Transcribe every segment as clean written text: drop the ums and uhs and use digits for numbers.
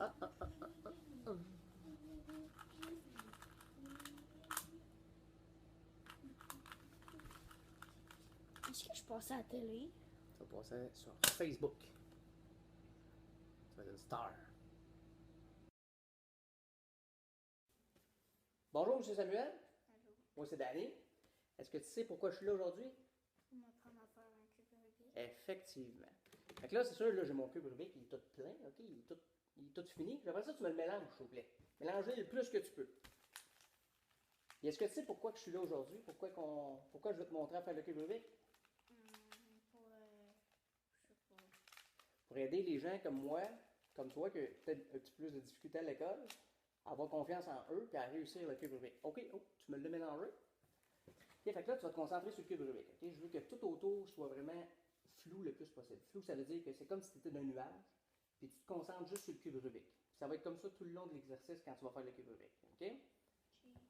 Ah, ah, ah, ah, ah. Est-ce que je passais à la télé? Ça va passer sur Facebook. Tu vas être une star. Bonjour, M. Samuel. Allô? Moi, c'est Danny. Est-ce que tu sais pourquoi je suis là aujourd'hui? Pour m'apprendre à faire un cube Rubik. Effectivement. Fait que là, c'est sûr, là, j'ai mon cube Rubik, il est tout plein, ok? Il est tout fini. J'aimerais ça que tu me le mélanges, s'il vous plaît. Mélange-le le plus que tu peux. Et est-ce que tu sais pourquoi que je suis là aujourd'hui? Pourquoi je vais te montrer à faire le cube Rubik? Je sais pas. Pour aider les gens comme moi, comme toi, qui ont peut-être un petit peu plus de difficultés à l'école, à avoir confiance en eux et à réussir le cube Rubik. OK, oh, tu me l'as mélangé. OK, fait que là, tu vas te concentrer sur le cube Rubik. OK? Je veux que tout autour soit vraiment flou le plus possible. Flou, ça veut dire que c'est comme si tu étais dans un nuage, puis tu te concentres juste sur le cube Rubik. Ça va être comme ça tout le long de l'exercice quand tu vas faire le cube Rubik. OK? Ok.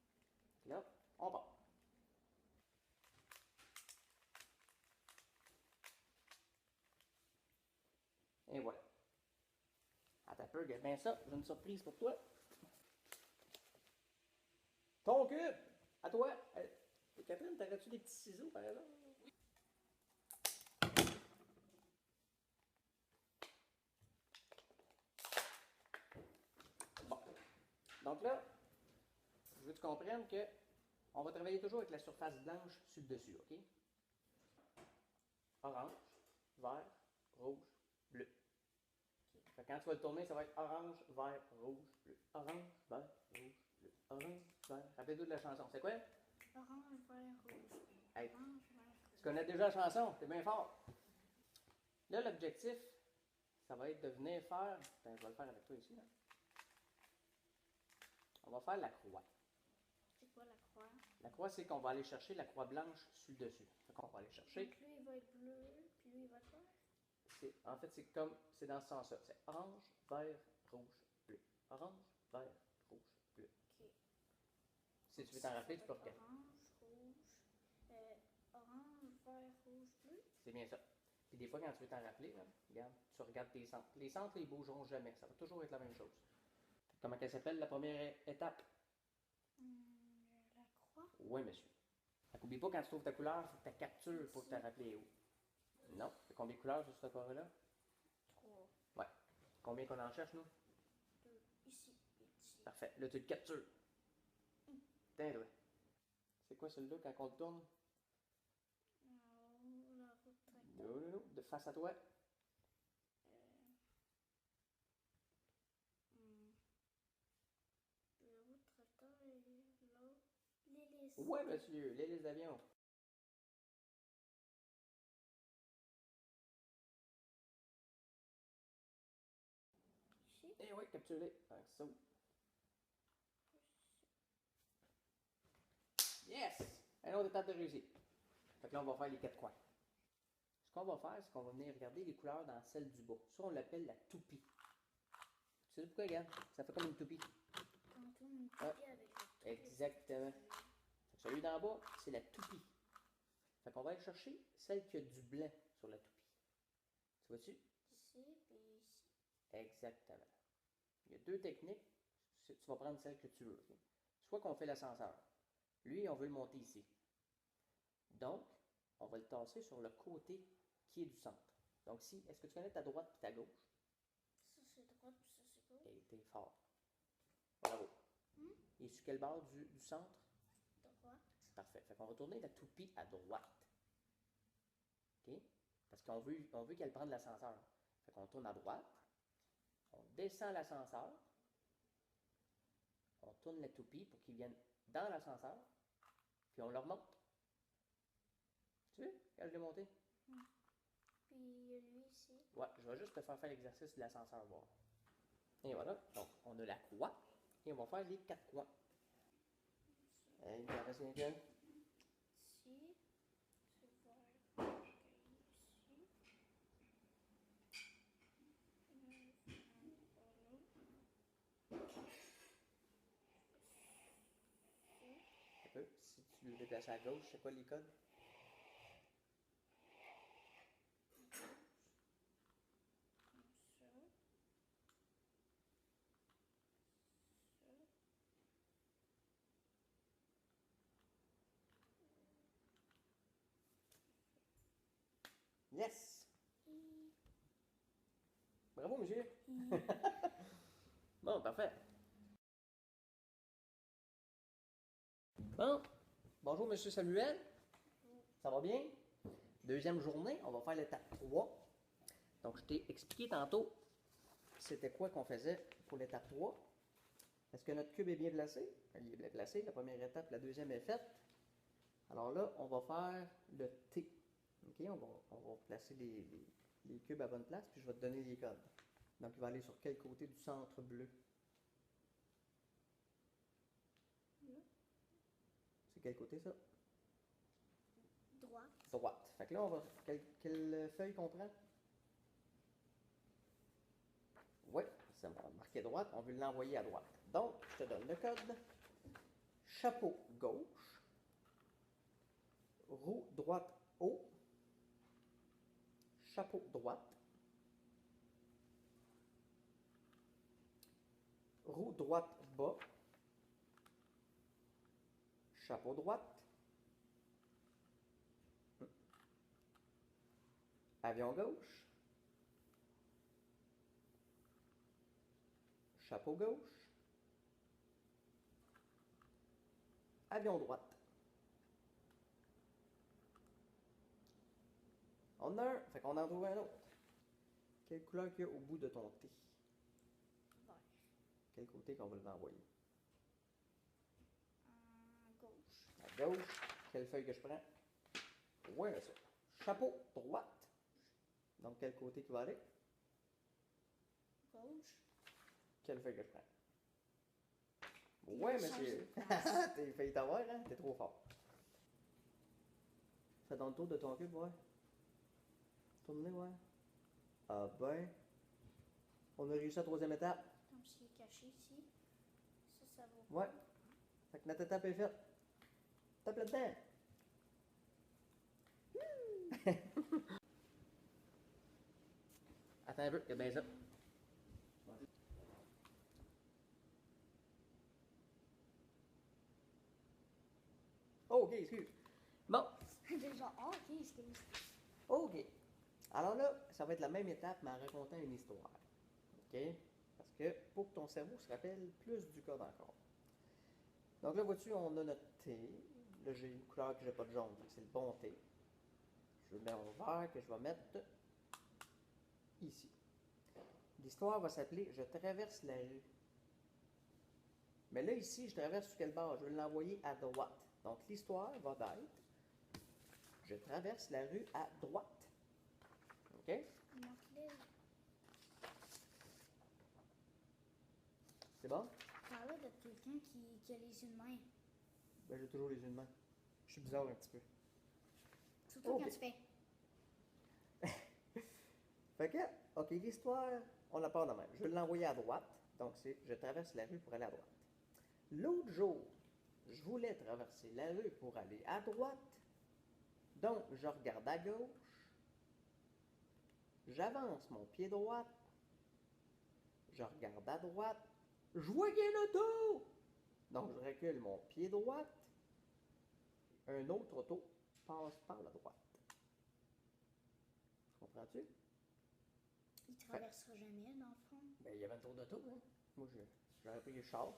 Là, on part. Et voilà. Attends un peu, regarde bien ça. J'ai une surprise pour toi. Ton cube! À toi! Catherine, t'aurais-tu des petits ciseaux par exemple? Bon. Donc là, je veux que tu comprennes que on va travailler toujours avec la surface blanche sur le dessus, OK? Orange, vert, rouge, bleu. Fait que quand tu vas le tourner, ça va être orange, vert, rouge, bleu. Orange, vert, rouge, bleu. Orange, vert. Rappelez-vous de la chanson. C'est quoi? Orange, vert, rouge. Hey, Orange, vert, tu rouge. connais déjà la chanson, t'es bien fort. Là, l'objectif, ça va être de venir faire. Ben, je vais le faire avec toi ici. Là. On va faire la croix. C'est quoi la croix? La croix, c'est qu'on va aller chercher la croix blanche sur le dessus. Fait qu'on va aller chercher. Donc lui, il va être bleu, puis lui, il va être vert. En fait, c'est comme. C'est dans ce sens-là. C'est orange, vert, rouge, bleu. Orange, vert, rouge, bleu. Ok. Si tu veux t'en rappeler, tu peux regarder. Orange, rouge, orange, vert, rouge, bleu. C'est bien ça. Puis des fois, quand tu veux t'en rappeler, là, regarde, tu regardes tes centres. Les centres, ils ne bougeront jamais. Ça va toujours être la même chose. Comment elle s'appelle la première étape? La croix. Oui, monsieur. N'oublie pas, quand tu trouves ta couleur, il faut que tu la captures pour te rappeler où. Non. C'est combien de couleurs sur cette couleur-là? 3. Ouais. Combien qu'on en cherche, nous? 2. Ici. Ici. Parfait. Là, tu le captures. Tiens, là. C'est quoi celui-là quand on le tourne? La route tracteur. Non, non, non. De face à toi. La route tracteur et l'autre. L'hélice. Ouais, monsieur. L'hélice d'avion. Ici. Eh oui, capturé. Ça. Yes! Une autre étape de réussite. Fait que là, on va faire les 4 coins. Ce qu'on va faire, c'est qu'on va venir regarder les couleurs dans celle du bas. Ça, on l'appelle la toupie. Tu sais pourquoi, regarde? Ça fait comme une toupie. On tourne une toupie avec le Exactement. Fait que celui d'en bas, c'est la toupie. Fait qu'on va aller chercher celle qui a du blanc sur la toupie. Tu vois-tu? Ici, puis ici. Exactement. Il y a 2 techniques. Tu vas prendre celle que tu veux. Okay? Soit qu'on fait l'ascenseur. Lui, on veut le monter ici. Donc, on va le tasser sur le côté qui est du centre. Donc, si, est-ce que tu connais ta droite et ta gauche? Ça c'est droite, puis ça c'est gauche. Et t'es fort. Bravo. Il est sur quel bord du centre? Droite. Parfait. Fait qu'on va tourner la toupie à droite. OK? Parce qu'on veut qu'elle prenne l'ascenseur. Fait qu'on tourne à droite. On descend l'ascenseur. On tourne la toupie pour qu'il vienne dans l'ascenseur. Puis on le remonte. Tu veux? Quand je l'ai monté? Puis lui ici. Ouais, je vais juste te faire l'exercice de l'ascenseur voir. Et voilà. Donc, on a la croix. Et on va faire les 4 coins. Il en reste un quel? Ici. C'est vert. Ici. Un peu. Si tu le déplaces à gauche, c'est quoi les codes? Comme ça. Bravo, monsieur. Et Bon, parfait. Bon, bonjour, monsieur Samuel. Ça va bien? Deuxième journée, on va faire l'étape 3. Donc, je t'ai expliqué tantôt c'était quoi qu'on faisait pour l'étape 3. Est-ce que notre cube est bien placé? Il est bien placé. La première étape, la deuxième est faite. Alors là, on va faire le T. OK? On va placer les cubes à bonne place, puis je vais te donner les codes. Donc, il va aller sur quel côté du centre bleu? C'est quel côté, ça? droite. Droite. Fait que là, on va. Quelle feuille qu'on prend? Oui, ça va marquer droite. On veut l'envoyer à droite. Donc, je te donne le code. Chapeau gauche. Roue droite haut. Chapeau droite. Roue droite bas. Chapeau droite. Avion gauche. Chapeau gauche. Avion droite. On a un. Fait qu'on en trouve un autre. Quelle couleur qu'il y a au bout de ton T? Vert. Quel côté qu'on va l'envoyer? Gauche. À gauche. Quelle feuille que je prends? Ouais, mais ça. Chapeau droite. Donc, quel côté qui va aller? Gauche. Quelle feuille que je prends? Ouais, monsieur. T'es failli t'avoir, hein? T'es trop fort. Fais dans le tour de ton cube, ouais. Tourne-le, ouais. Ah ben. On a réussi la troisième étape. Comme c'est caché ici. Ça vaut. Ouais. Fait que notre étape est faite. Tape là-dedans. Attends un peu, il y a bien ça. Oh, ok, excuse. Bon, Déjà, ok, excuse. ok. Alors là, ça va être la même étape, mais en racontant une histoire. OK? Parce que pour que ton cerveau se rappelle plus du code encore. Donc là, vois-tu, on a notre T. Là, j'ai une couleur que j'ai pas de jaune. C'est le bon T. Je le mets en vert que je vais mettre ici. L'histoire va s'appeler Je traverse la rue. Mais là, ici, je traverse sur quel bord? Je vais l'envoyer à droite. Donc, l'histoire va être Je traverse la rue à droite. OK? Montre-le. C'est bon? Parle de quelqu'un qui a les yeux de main. Ben, j'ai toujours les yeux de main. Je suis bizarre un petit peu. Surtout Ok. quand tu fais. Fait que, OK, l'histoire, on la part de même. Je vais l'envoyer à droite. Donc, c'est je traverse la rue pour aller à droite. L'autre jour, je voulais traverser la rue pour aller à droite. Donc, je regarde à gauche. J'avance mon pied droit. Je regarde à droite. Je vois qu'il y a une auto. Donc, je recule mon pied droit. Un autre auto passe par la droite. Comprends-tu? Il traversera jamais, dans le fond. Ben, il y avait un tour d'auto, hein? Moi, j'aurais pris le char.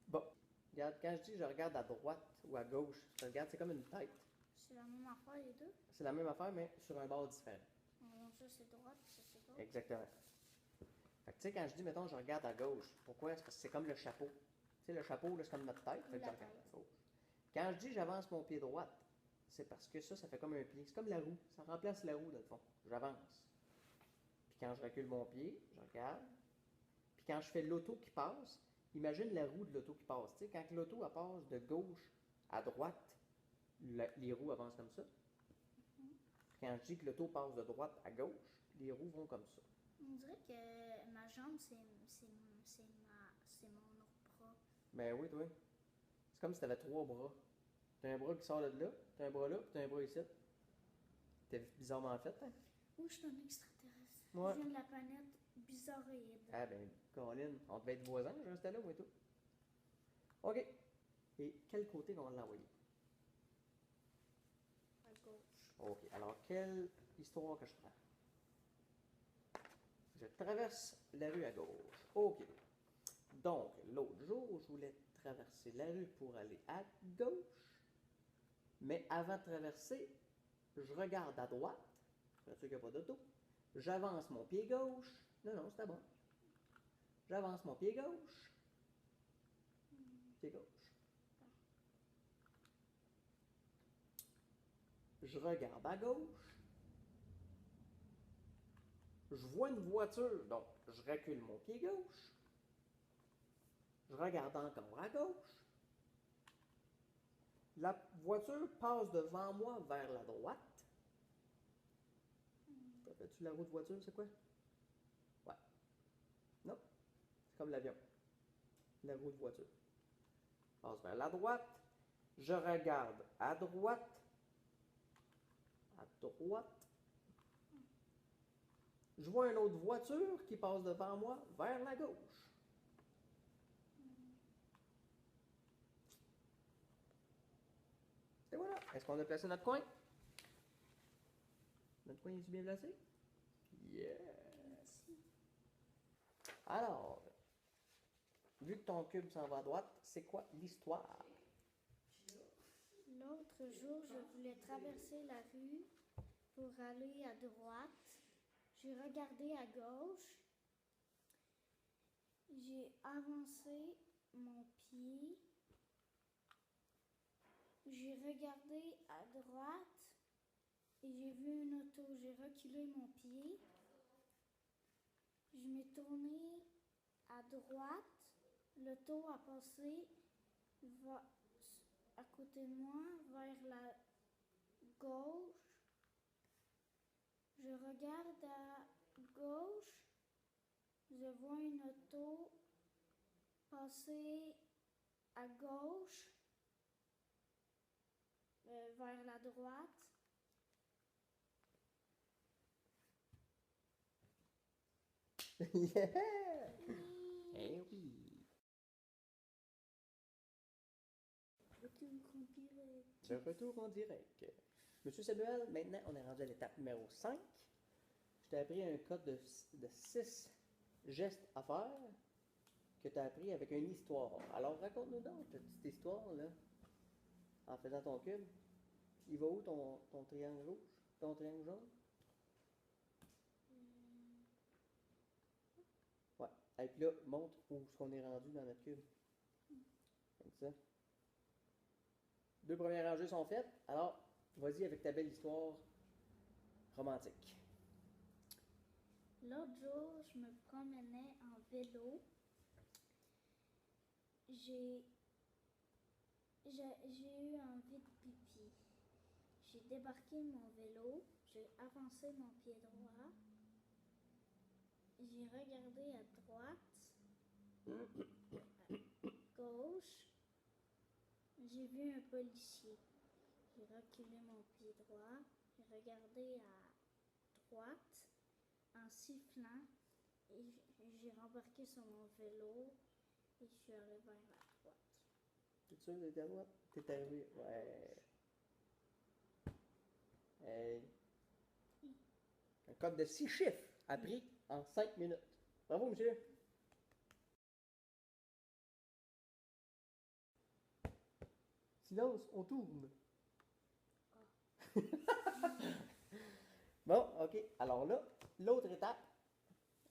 Bon, regarde, quand je dis je regarde à droite ou à gauche, je regarde, c'est comme une tête. C'est la même affaire, les deux. C'est la même affaire, mais sur un bord différent. Donc ça, c'est droite, ça, c'est gauche. Exactement. Fait que, tu sais, quand je dis, mettons, je regarde à gauche, pourquoi? C'est parce que c'est comme le chapeau. Tu sais, le chapeau, là, c'est comme notre tête, fait que je La regarde tête. à gauche. Quand je dis j'avance mon pied droit, c'est parce que ça fait comme un pied. C'est comme la roue. Ça remplace la roue, dans le fond. J'avance. Puis quand je recule mon pied, je regarde. Puis quand je fais l'auto qui passe, imagine la roue de l'auto qui passe. Tu sais, quand l'auto elle passe de gauche à droite, les roues avancent comme ça. Quand je dis que l'auto passe de droite à gauche, les roues vont comme ça. On dirait que ma jambe, c'est mon autre bras. Ben oui, toi. C'est comme si tu avais trois bras. T'as un bras qui sort de là, t'as un bras là, puis t'as un bras ici. T'es bizarrement fait, hein? Oui, je suis un extraterrestre. Ouais. Je viens de la planète bizarroïde. Ah ben, Colin, on devait être voisins, je restais là, moi et tout. OK. Et quel côté qu'on va l'envoyer? À gauche. OK. Alors, quelle histoire que je prends. Je traverse la rue à gauche. OK. Donc, l'autre jour, je voulais traverser la rue pour aller à gauche. Mais avant de traverser, je regarde à droite. Je suis sûr qu'il n'y a pas d'auto. J'avance mon pied gauche. Non, c'était bon. J'avance mon pied gauche. Pied gauche. Je regarde à gauche. Je vois une voiture, donc je recule mon pied gauche. Je regarde encore à gauche. La voiture passe devant moi vers la droite. T'as-tu la roue de voiture, c'est quoi? Ouais. Non, c'est comme l'avion. La roue de voiture. Passe vers la droite. Je regarde à droite. À droite. Je vois une autre voiture qui passe devant moi vers la gauche. Et voilà. Est-ce qu'on a placé notre coin? Notre coin est-tu bien placé? Yes! Alors, vu que ton cube s'en va à droite, c'est quoi l'histoire? L'autre jour, je voulais traverser la rue pour aller à droite. J'ai regardé à gauche. J'ai avancé mon pied. J'ai regardé à droite et j'ai vu une auto. J'ai reculé mon pied. Je m'ai tourné à droite. L'auto a passé à côté de moi vers la gauche. Je regarde à gauche. Je vois une auto passer à gauche vers la droite. Yeah! Eh oui! Le retour en direct. Monsieur Samuel, maintenant on est rendu à l'étape numéro 5. Je t'ai appris un code de 6 gestes à faire que tu as appris avec une histoire. Alors raconte-nous donc ta petite histoire là, en faisant ton cube. Il va où ton triangle rouge? Ton triangle jaune? Ouais. Et puis là, montre où est-ce qu'on est rendu dans notre cube. Comme ça. 2 premières rangées sont faites. Alors, vas-y avec ta belle histoire romantique. L'autre jour, je me promenais en vélo. J'ai eu envie de pipi. J'ai débarqué mon vélo, j'ai avancé mon pied droit, j'ai regardé à droite, à gauche, j'ai vu un policier. J'ai reculé mon pied droit, j'ai regardé à droite en sifflant et j'ai rembarqué sur mon vélo et je suis allée vers la droite. T'es sûr d'être à droite? T'es arrivé? Ouais. Hey. Un code de 6 chiffres appris en 5 minutes. Bravo, monsieur. Silence, on tourne. Bon, OK. Alors là, l'autre étape,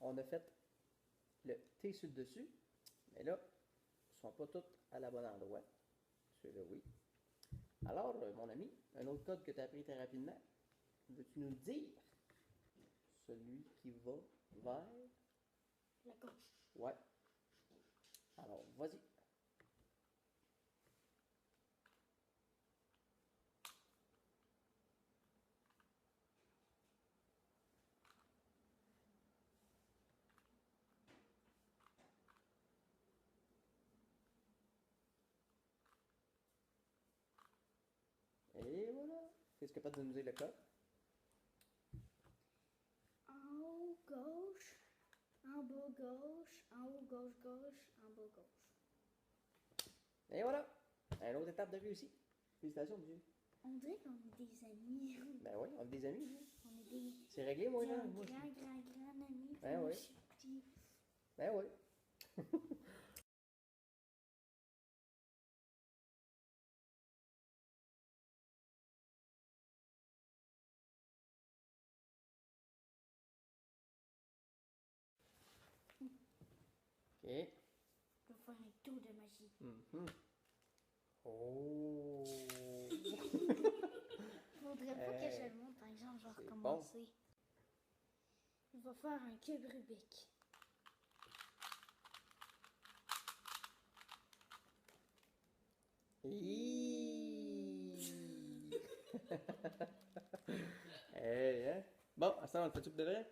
on a fait le T sur le dessus. Mais là, ils ne sont pas tous à la bonne endroit. Celui-là, oui. Alors, mon ami, un autre code que tu as appris très rapidement, veux-tu nous le dire? Celui qui va vers La gauche. Ouais. Alors, vas-y. Et voilà. Est-ce que tu es capable de nous dire le code? En haut gauche, en bas gauche, en haut gauche gauche, en bas gauche. Et voilà. Une autre étape de réussite. Félicitations, monsieur. On dirait qu'on est des amis. Ben oui, on est des amis. Hein? On est réglé. C'est réglé, moi, J'ai là? un Moi, grand ami. Puis Ben moi, oui. je suis petit. Ben oui. OK. Je vais faire un tour de magie. Mhm. Oh! Faudrait pas que je le montre, par exemple, je vais c'est recommencer. Je vais faire un cube Rubik. Hey, hein? Bon, à ça, on le fait-tu pour de vrai?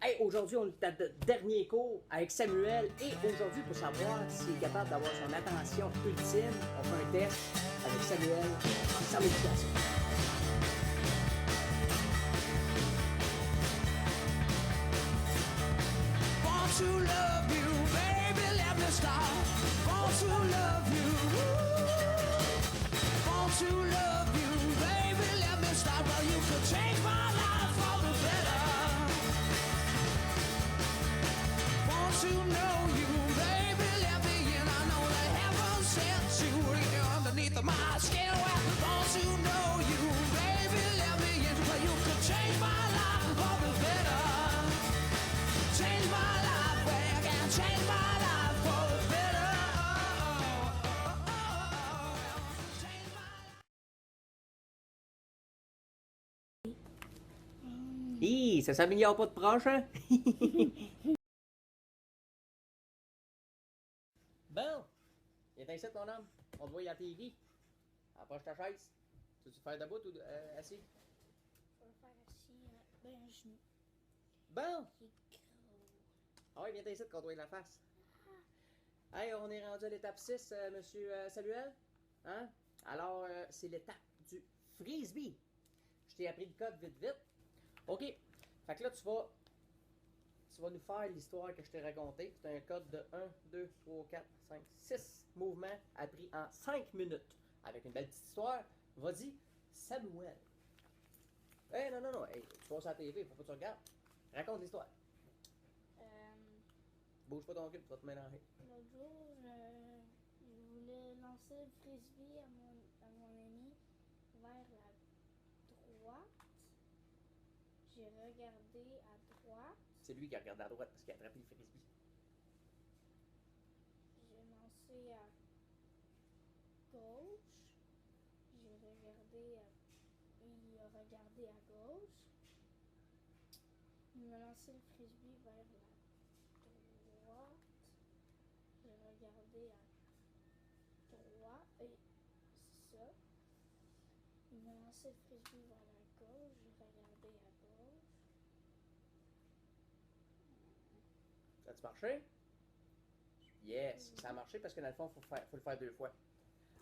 Hey, aujourd'hui, on est à notre dernier cours avec Samuel. Et aujourd'hui, pour savoir s'il est capable d'avoir son attention ultime, on fait un test avec Samuel sans médication. Want to love you, baby, let me start. Want to love you. Want to love you, baby, let me start. Well, you could change my life for the better. Want to know you, baby, let me in. I know that heaven sent you here underneath my skin. Well, want to know you, baby, let me in. Well, you could change my life for the better. Change my life, well, you can change my life for the better. Change my life. Hi, ça s'améliore pas de proche, hein? Bon, viens ici, mon homme. On te voit à la TV. Approche ta chaise. Tu veux faire debout ou assis? Je vais le faire assis, ben un genou. Bon! Il est gros. Ah oui, viens ici qu'on te voit la face. Hey, on est rendu à l'étape 6, monsieur Samuel. Hein? Alors, c'est l'étape du frisbee. Je t'ai appris le code vite. OK. Fait que là, tu vas nous faire l'histoire que je t'ai racontée. C'est un code de 1, 2, 3, 4, 5, 6 mouvements appris en 5 minutes. Avec une belle petite histoire. Vas-y, Samuel. Hey, non. Hey, tu passes à la TV, faut pas que tu regardes. Raconte l'histoire. Bouge pas ton cul, tu vas te mélanger. L'autre jour, je voulais lancer le frisbee à mon ami vers la droite. J'ai regardé à droite. C'est lui qui a regardé à droite parce qu'il a attrapé le frisbee. J'ai lancé à gauche. Il a regardé à gauche. Il m'a lancé le frisbee vers la droite. J'ai regardé à droite. Et c'est ça. Il m'a lancé le frisbee vers la gauche. J'ai regardé à gauche. Ça a-tu marché? Yes, ça a marché parce que dans le fond, il faut le faire 2 fois.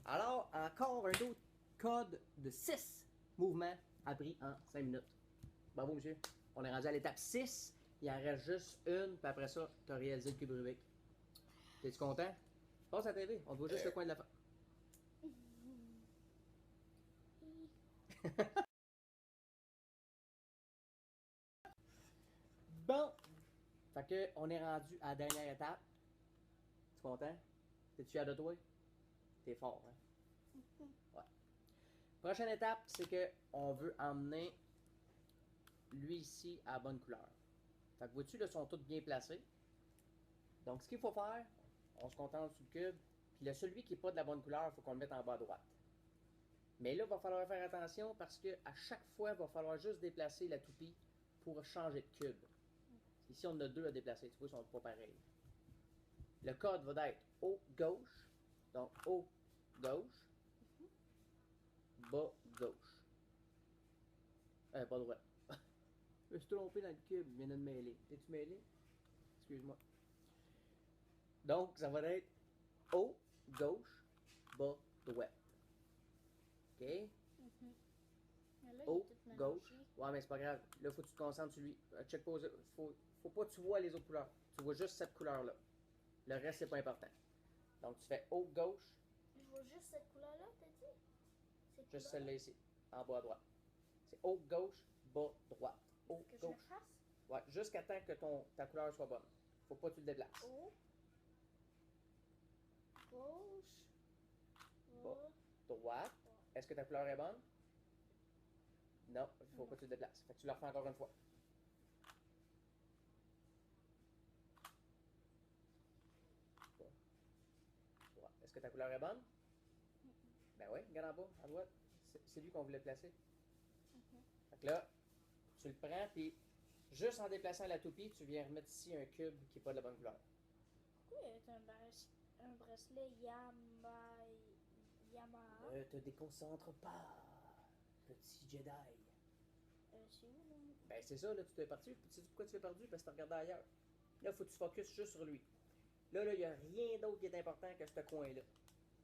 Alors, encore un autre code de 6 mouvements appris en 5 minutes. Bravo, monsieur. On est rendu à l'étape 6. Il en reste juste une, puis après ça, tu as réalisé le cube Rubik. T'es-tu content? Passe à la TV, on te voit juste le coin de la face. Bon! Fait que, on est rendu à la dernière étape. Tu es content? T'es-tu fier de toi? T'es fort, hein? Ouais. Prochaine étape, c'est que on veut emmener lui ici à la bonne couleur. Fait que vois-tu, là, sont tous bien placés. Donc, ce qu'il faut faire, on se contente sur le cube. Puis celui qui n'est pas de la bonne couleur, il faut qu'on le mette en bas à droite. Mais là, il va falloir faire attention parce qu'à chaque fois, il va falloir juste déplacer la toupie pour changer de cube. Ici, on en a 2 à déplacer. Tu vois, ils sont pas pareils. Le code va être haut gauche. Donc, haut gauche. Bas gauche. Pas droite. Je me suis trompé dans le cube. Il vient de me mêler. T'es-tu mêlé? Excuse-moi. Donc, ça va être haut, gauche, bas, droite. OK? Mais là, Haut, il est tout gauche. mélangé. Ouais, mais c'est pas grave. Là, faut que tu te concentres sur lui. Check pause. Faut pas que tu vois les autres couleurs. Tu vois juste cette couleur-là. Le reste, c'est pas important. Donc, tu fais haut, gauche, Je vois juste cette couleur-là, t'as dit? Cette juste couleur-là? celle-là ici, en bas à droite. C'est haut, gauche, bas, droite. Haut, Que je le gauche. fasse. Ouais, jusqu'à temps que ta couleur soit bonne. Faut pas que tu le déplaces. Haut. Gauche. Bas. Bas. Droite. Est-ce que ta couleur est bonne? Non, il faut pas que tu le déplaces. Fait que tu le refais encore une fois. Bas. Droite. Est-ce que ta couleur est bonne? Ben oui, regarde en bas, à droite. C'est lui qu'on voulait placer. Fait que là, tu le prends, puis juste en déplaçant la toupie, tu viens remettre ici un cube qui n'est pas de la bonne couleur. Pourquoi il y a un bracelet Yamaha? Ne te déconcentre pas, petit Jedi. C'est où, là? Ben c'est ça, là, tu t'es parti. Tu sais pourquoi tu t'es perdu? Parce que tu regardé ailleurs. Là, il faut que tu focuses juste sur lui. Là, il n'y a rien d'autre qui est important que ce coin-là.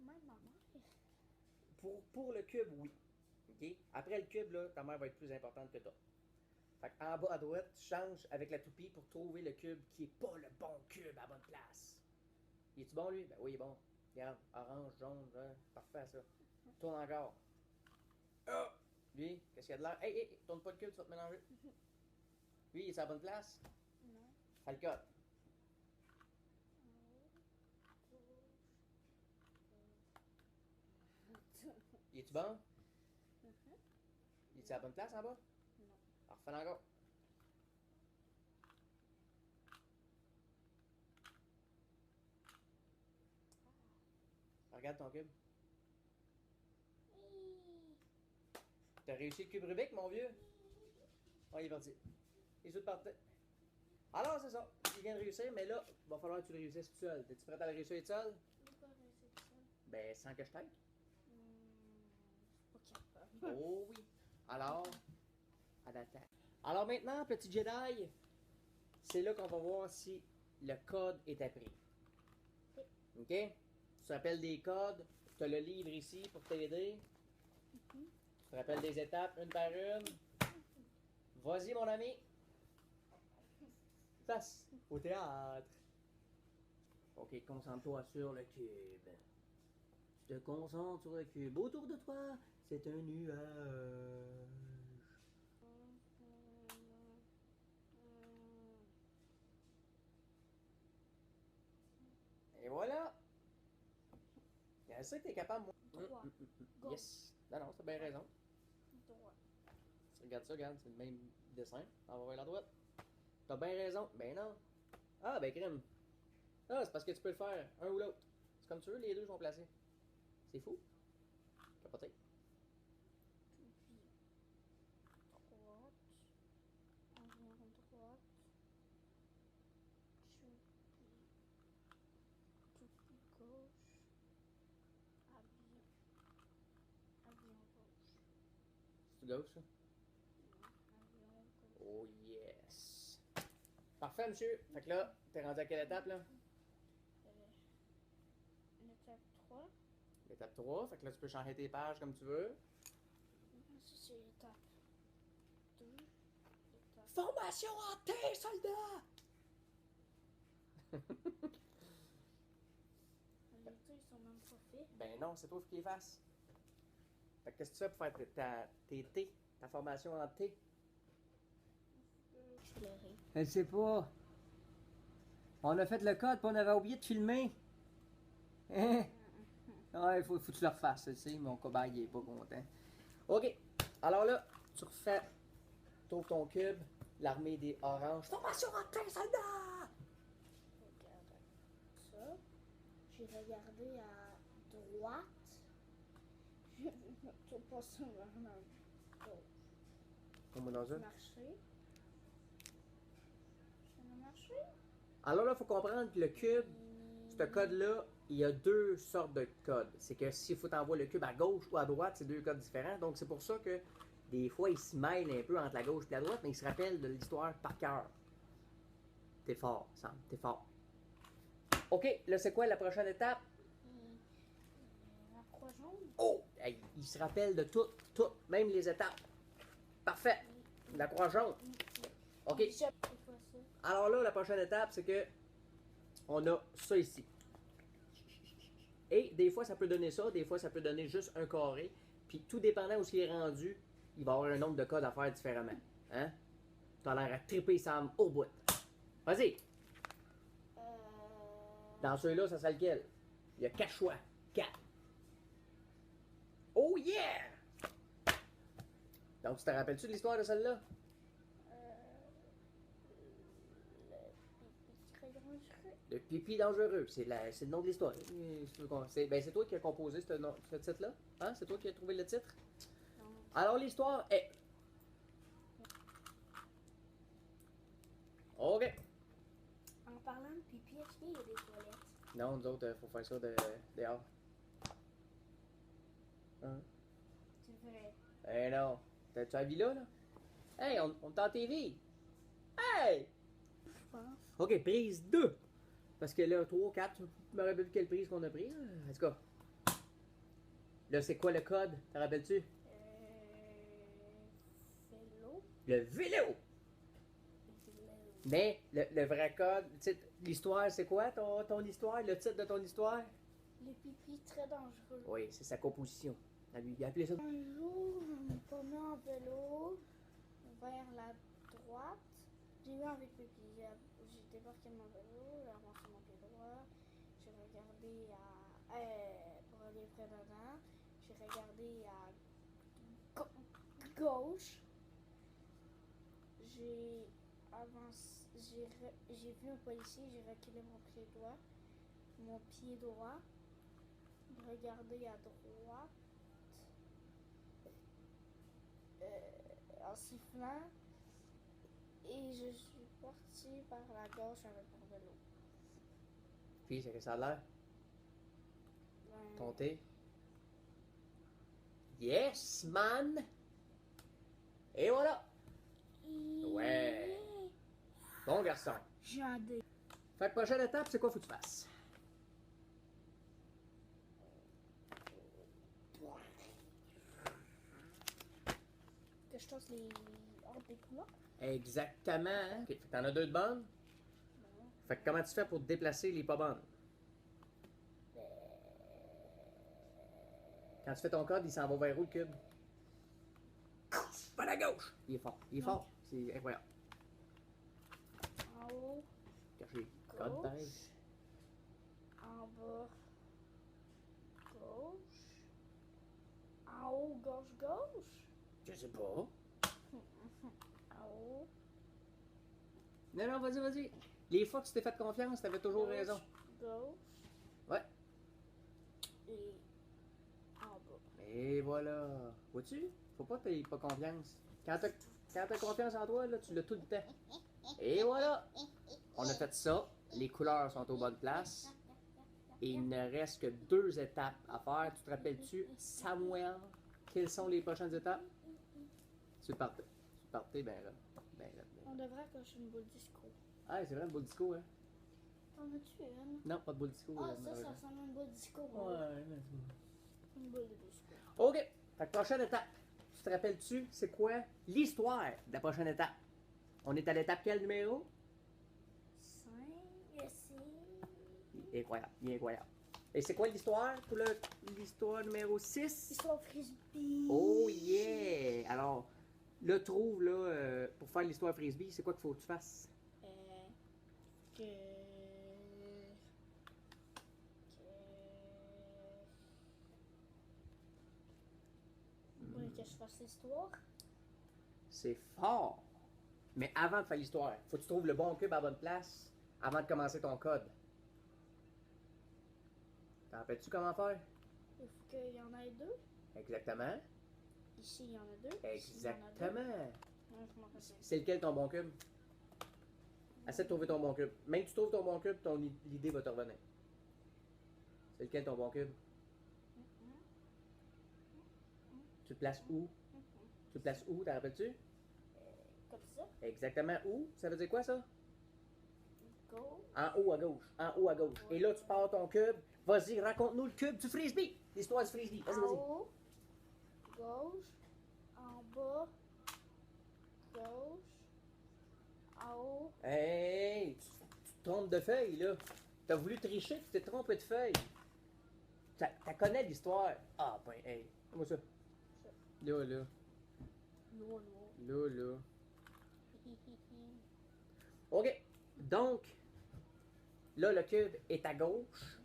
Même ma mère. Pour le cube, oui. OK? Après le cube, là, ta mère va être plus importante que toi. Fait qu'en bas à droite, tu changes avec la toupie pour trouver le cube qui est pas le bon cube à la bonne place. Il est-tu bon, lui? Ben oui, il est bon. Regarde, orange, jaune, vert. Parfait, ça. Tourne encore. Ah! Lui, qu'est-ce qu'il y a de l'air? Hey, tourne pas le cube, tu vas te mélanger. Lui, il est à la bonne place? Non. Fais le code. Il est-tu bon? Il est à la bonne place en bas? Non. Alors, refais encore. Regarde ton cube. T'as réussi le cube Rubik, mon vieux? Ouais, il est parti. Il est tout parti. Alors, c'est ça. Il vient de réussir, mais là, il va falloir que tu le réussisses tout seul. T'es-tu prêt à le réussir tout seul? Pourquoi réussir ça? Ben, sans que je t'aide. Je suis pas capable. Oh oui. Alors, à l'attaque. Alors maintenant, petit Jedi, c'est là qu'on va voir si le code est appris. OK? Tu te rappelles des codes. Tu as le livre ici pour t'aider. Tu te rappelles des étapes, une par une. Vas-y, mon ami. Face au théâtre. OK, concentre-toi sur le cube. Tu te concentres sur le cube. Autour de toi, c'est un nuage. Et voilà. C'est ça que t'es capable, moi. Droit. Gauche. Yes. Non, t'as bien raison. Droit. Tu regardes ça, regarde, c'est le même dessin. On va voir la droite. T'as bien raison. Ben non. Ah, ben crème. Ah, c'est parce que tu peux le faire un ou l'autre. C'est comme tu veux, les deux sont placés. C'est fou. Capoté. Droite. Environ droite. Toupie gauche. Habillé. Habillé gauche. C'est gauche, ça? Habillé gauche. Oh yes. Parfait, monsieur. Fait que là, t'es rendu à quelle étape, là? L'étape 3. L'étape 3. Fait que là, tu peux changer tes pages comme tu veux. Ça, c'est l'étape 2. L'étape... Formation en T, soldat! Les deux, ils sont même pas faits. Ben non, c'est toi qui les fasses. Fait que qu'est-ce que tu fais pour faire tes T, ta formation en T? Je pleurais. Elle sait pas. On a fait le code, puis on avait oublié de filmer. Hein? Ouais, faut que tu le refasses, tu sais, mon cobaye il est pas content. OK. Alors là, tu refais. Trouve ton cube, l'armée des oranges. Formation en T, soldat! Regarde ça. J'ai regardé à droite. Je ne pas ça vraiment gauche. Comment dans ça? Marcher. Ça a marché? Alors là, il faut comprendre que le cube, ce code-là, il y a deux sortes de codes. C'est que s'il faut t'envoyer le cube à gauche ou à droite, c'est deux codes différents. Donc c'est pour ça que des fois, il se mêle un peu entre la gauche et la droite, mais il se rappelle de l'histoire par cœur. T'es fort, Sam, t'es fort. OK, là, c'est quoi la prochaine étape? La croix jaune. Oh! Hey, il se rappelle de tout, même les étapes. Parfait. La croix jaune. OK. C'est quoi ça? Alors là, la prochaine étape, c'est que on a ça ici. Et des fois, ça peut donner ça, des fois, ça peut donner juste un carré. Puis tout dépendant où il est rendu, il va y avoir un nombre de codes à faire différemment. Hein? T'as l'air à triper Sam au bout. Vas-y. Dans ceux-là, ça serait lequel? Il y a 4 choix. 4. Oh yeah! Donc, tu te rappelles-tu de l'histoire de celle-là? Le pipi dangereux, c'est le nom de l'histoire. C'est toi qui as composé ce titre-là? Hein? C'est toi qui as trouvé le titre? Non. Alors, l'histoire est... OK. En parlant de pipi, est-ce qu'il y a des toilettes? Non, nous autres, faut faire ça dehors. Hein? C'est vrai. Eh non. T'as-tu la vie là? Hey, on est en TV. Hey! Je pense. OK, prise 2. Parce que là, 3, 4, tu me rappelles plus quelle prise qu'on a pris. En tout cas. Là, c'est quoi le code? T'en rappelles-tu? Vélo. Le vélo! Mais le vrai code, l'histoire, c'est quoi ton histoire? Le titre de ton histoire? Le pipi très dangereux. Oui, c'est sa composition. Il a appelé ça. Un jour, je me promenais en vélo vers la droite. J'ai eu envie de pipi. J'ai débarqué mon vélo, j'ai avancé mon pied droit. J'ai regardé pour aller près dedans. J'ai regardé à gauche. J'ai avancé. J'ai vu un policier, j'ai reculé mon pied droit. J'ai regardé à droite. En sifflant et je suis partie par la gauche avec mon vélo. Puis, c'est que ça a l'air? Ton thé? Yes, man! Et voilà! Ouais! Bon garçon. J'ai un dé. Fait que prochaine étape, c'est quoi faut que tu fasses? Que je tasse les ordres des couleurs. Exactement. Hein? OK, fait que t'en as 2 de bonnes. Fait que comment tu fais pour te déplacer les pas bonnes? Quand tu fais ton code, il s'en va vers où le cube? Pas à la gauche! Il est fort. Il est fort. C'est incroyable. En haut, Caché. Code pareil. gauche. En bas, gauche. En haut, gauche, gauche. Je sais pas. En haut, Non, non, vas-y. Les fois que tu t'es fait confiance, t'avais toujours gauche, raison. Gauche. Ouais. Et en bas. Et voilà. Vois-tu? Faut pas que t'aies pas confiance. Quand t'as confiance en toi, là, tu l'as tout le temps. Et voilà. On a fait ça. Les couleurs sont aux bonnes places. Et il ne reste que 2 étapes à faire. Tu te rappelles-tu, Samuel, quelles sont les prochaines étapes? Tu partais. Ben là. On devrait accrocher une boule disco. Ah, c'est vrai, une boule disco, hein? T'en as-tu une? Non, pas de boule disco. Ah, ça malheureusement. ressemble à une boule disco. Ouais, Une boule de disco. OK. Fait que prochaine étape. Tu te rappelles-tu, c'est quoi l'histoire de la prochaine étape? On est à l'étape quel numéro? 5, c'est... Incroyable, il est incroyable. Et c'est quoi l'histoire pour l'histoire numéro 6? Histoire frisbee. Oh yeah! Alors, là, trouve, là, pour faire l'histoire frisbee, c'est quoi qu'il faut que tu fasses? Que... Que je fasse l'histoire. C'est fort! Mais avant de faire l'histoire, faut que tu trouves le bon cube à la bonne place avant de commencer ton code. T'en rappelles-tu comment faire? Il faut qu'il y en ait 2. Exactement. Ici, il y en a 2. Ici, il y en a 2. Exactement. Non, je m'en rappelle. C'est lequel ton bon cube? Essaie de trouver ton bon cube. Même que tu trouves ton bon cube, l'idée va te revenir. C'est lequel ton bon cube? Tu le places où? Tu le places où? T'en rappelles-tu? Comme ça. Exactement où? Ça veut dire quoi ça? Go. En haut à gauche. En haut à gauche. Et là, tu pars ton cube. Vas-y, raconte-nous le cube du frisbee. L'histoire du frisbee. Vas-y, En vas-y. haut, gauche. En bas, gauche. En haut. Hey! Tu te trompes de feuille, là. T'as voulu tricher, tu t'es trompé de feuille. T'as connais l'histoire. Ah, ben, hey. Comment ça? Là. Loin. Là. OK. Donc, là, le cube est à gauche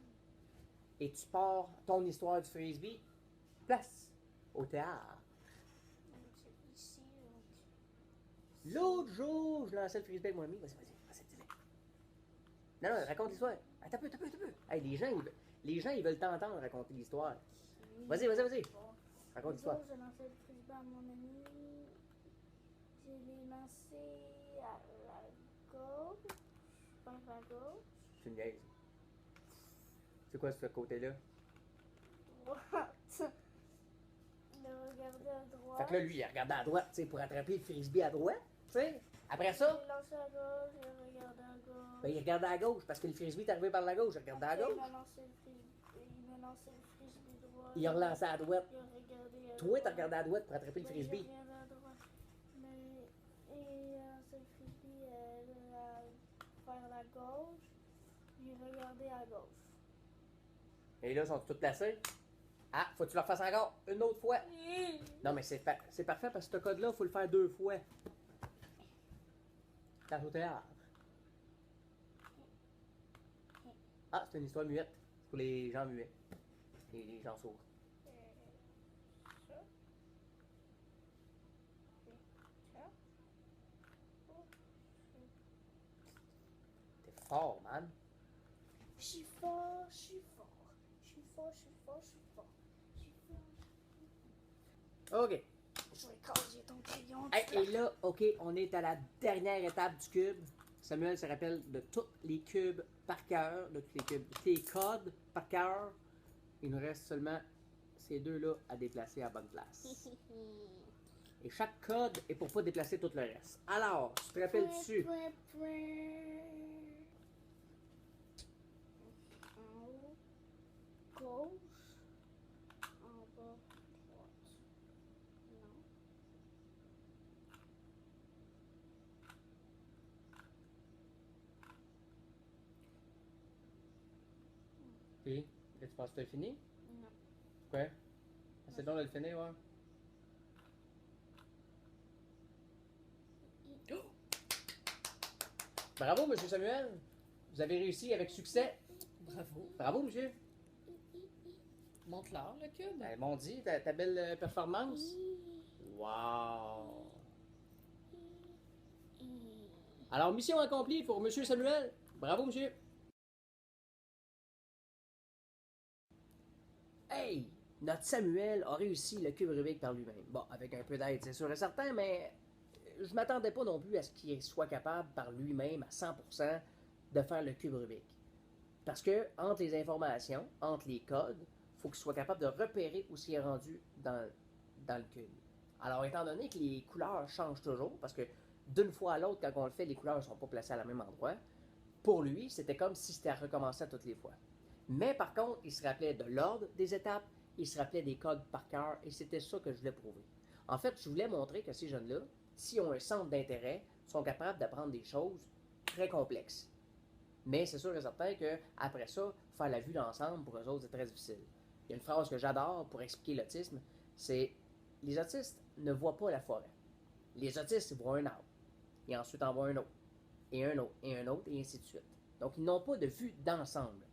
et tu pars ton histoire du frisbee. Place au théâtre. C'est ici, donc. L'autre jour, je lançais le frisbee avec mon ami. Vas-y, dis-le. Non, raconte l'histoire. Attends un peu. Hey, les gens, ils veulent t'entendre raconter l'histoire. Vas-y. Bon. Raconte l'histoire. J'ai lancé le frisbee à mon ami. Je l'ai lancé à la gauche. Vers la gauche. Tu me niaises. C'est quoi ce côté-là? What? Il a regardé à droite. Fait que là, lui, il a regardé à droite, tu sais, pour attraper le frisbee à droite, tu sais. Après ça, Il a lancé à gauche, il a regardé à gauche. ben, il regardait à gauche, parce que le frisbee est arrivé par la gauche, il regardait à Après, gauche. il m'a lancé le frisbee droit. Il a relancé à droite. Il a regardé à Toi, droite. t'as regardé à droite pour attraper le Ben, frisbee. j'ai regardé à droite. Mais il a lancé le frisbee vers la gauche. J'ai regardé à gauche. Et là, ils sont tous placés. Ah, faut que tu le refasses encore une autre fois. Non, mais c'est parfait parce que ce code-là, il faut le faire 2 fois. T'as au théâtre. Ah, c'est une histoire muette. C'est pour les gens muets. Les gens sourds. Ça. Ça. T'es fort, man. Je suis fort, je suis fort. Je suis fort, je suis fort, je suis fort. Je suis fort. OK. Je vais écraser ton crayon. Hey, et là, OK, on est à la dernière étape du cube. Samuel se rappelle de tous les cubes par cœur, de tous les cubes, tes codes par cœur. Il nous reste seulement ces deux-là à déplacer à bonne place. Et chaque code est pour pas déplacer tout le reste. Alors, tu te rappelles dessus? En haut, gauche. En bas, droite. Non. Puis, là, tu penses que tu as fini? Non. Quoi? C'est donc de le finir, ouais. Bravo, monsieur Samuel. Vous avez réussi avec succès. Bravo. Bravo, monsieur. Montre-leur le cube. Ils m'ont dit ta belle performance. Wow. Alors, mission accomplie pour monsieur Samuel. Bravo, monsieur. Hey, notre Samuel a réussi le cube Rubik par lui-même. Bon, avec un peu d'aide, c'est sûr et certain, mais je m'attendais pas non plus à ce qu'il soit capable par lui-même à 100% de faire le cube Rubik. Parce que, entre les informations, entre les codes, il faut qu'il soit capable de repérer où il est rendu dans le cube. Alors, étant donné que les couleurs changent toujours, parce que d'une fois à l'autre, quand on le fait, les couleurs ne sont pas placées à la même endroit, pour lui, c'était comme si c'était à recommencer à toutes les fois. Mais par contre, il se rappelait de l'ordre des étapes, il se rappelait des codes par cœur, et c'était ça que je voulais prouver. En fait, je voulais montrer que ces jeunes-là, s'ils ont un centre d'intérêt, sont capables d'apprendre des choses très complexes. Mais c'est sûr et certain qu'après ça, faire la vue d'ensemble, pour eux autres, c'est très difficile. Il y a une phrase que j'adore pour expliquer l'autisme, c'est « Les autistes ne voient pas la forêt. Les autistes voient un arbre, et ensuite en voient un autre, et un autre, et un autre, et ainsi de suite. Donc, ils n'ont pas de vue d'ensemble.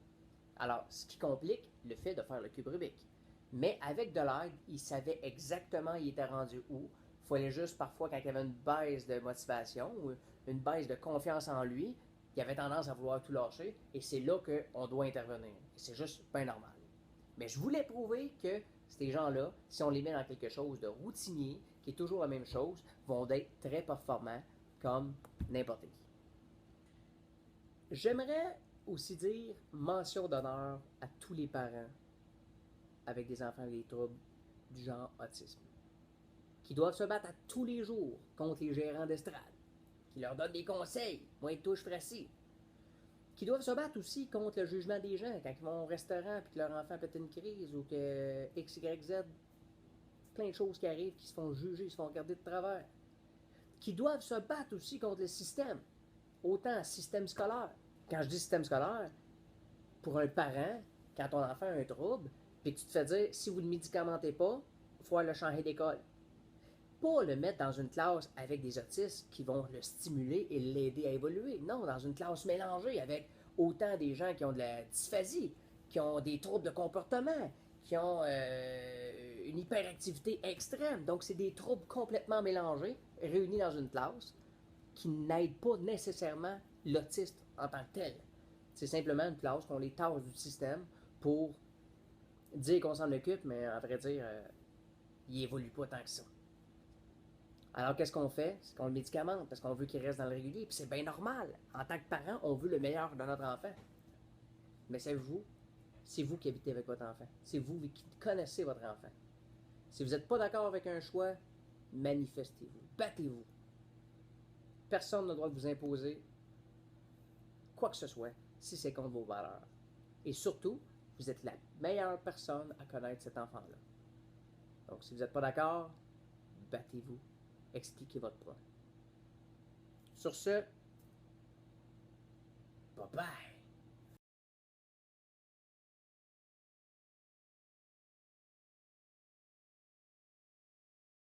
Alors, ce qui complique le fait de faire le cube Rubik. Mais avec de l'aide, il savait exactement il était rendu où. Il fallait juste parfois, quand il y avait une baisse de motivation ou une baisse de confiance en lui, il avait tendance à vouloir tout lâcher, et c'est là qu'on doit intervenir. Et c'est juste bien normal. Mais je voulais prouver que ces gens-là, si on les met dans quelque chose de routinier, qui est toujours la même chose, vont être très performants comme n'importe qui. J'aimerais aussi dire mention d'honneur à tous les parents avec des enfants avec des troubles du genre autisme, qui doivent se battre à tous les jours contre les gérants d'estrade, qui leur donnent des conseils, moins de touches fraciles, qui doivent se battre aussi contre le jugement des gens quand ils vont au restaurant et que leur enfant pète une crise ou que X, Y, Z, plein de choses qui arrivent, qui se font juger, qui se font regarder de travers, qui doivent se battre aussi contre le système, autant le système scolaire. Quand je dis système scolaire, pour un parent, quand ton enfant a un trouble, puis que tu te fais dire, si vous ne le médicamentez pas, il faut le changer d'école. pas le mettre dans une classe avec des autistes qui vont le stimuler et l'aider à évoluer. Non, dans une classe mélangée avec autant des gens qui ont de la dysphasie, qui ont des troubles de comportement, qui ont une hyperactivité extrême. Donc, c'est des troubles complètement mélangés, réunis dans une classe, qui n'aident pas nécessairement l'autiste en tant que tel. C'est simplement une classe qu'on les tâche du système pour dire qu'on s'en occupe, mais à vrai dire, il évolue pas tant que ça. Alors, qu'est-ce qu'on fait? C'est qu'on le médicamente parce qu'on veut qu'il reste dans le régulier. Puis c'est bien normal. En tant que parent, on veut le meilleur de notre enfant. Mais savez-vous, c'est vous qui habitez avec votre enfant. C'est vous qui connaissez votre enfant. Si vous n'êtes pas d'accord avec un choix, manifestez-vous. Battez-vous. Personne n'a le droit de vous imposer quoi que ce soit si c'est contre vos valeurs. Et surtout, vous êtes la meilleure personne à connaître cet enfant-là. Donc, si vous n'êtes pas d'accord, battez-vous. Expliquez votre point. Sur ce, bye bye.